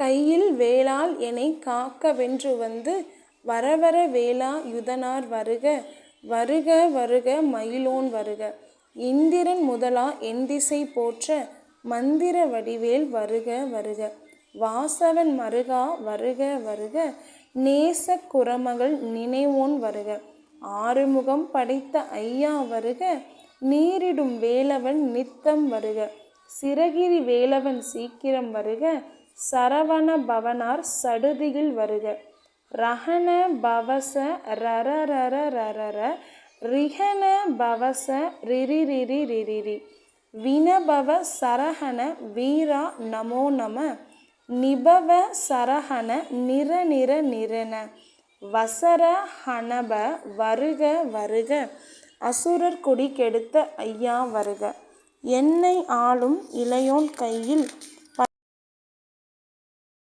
கையில் வேலால் எனை காக்க வென்று வந்து வரவர வேலா யுதனார் வருக வருக வருக மயிலோன் வருக. இந்திரன் முதலா எண்திசை போற்ற மந்திர வடிவேல் வருக வருக. வாசவன் மருகா வருக வருக நேசக் குறமகள் நினைவோன் வருக. ஆறுமுகம் படைத்த ஐயா வருக நீரிடும் வேலவன் நித்தம் வருக. சிரகிரி வேலவன் சீக்கிரம் வருக சரவண பவனார் சடுதியில் வருக. ரஹண பவச ரரரர ரரர ரிஹண பவச ரிரிரிரி ரிரிரி. வினபவ சரஹண வீரா நமோ நம நிபவ சரஹண நிர நிர நிரண. வசர ஹணப வருக வருக அசுரர் கொடி கெடுத்த ஐயா வருக. என்னை ஆளும் இளையோன் கையில்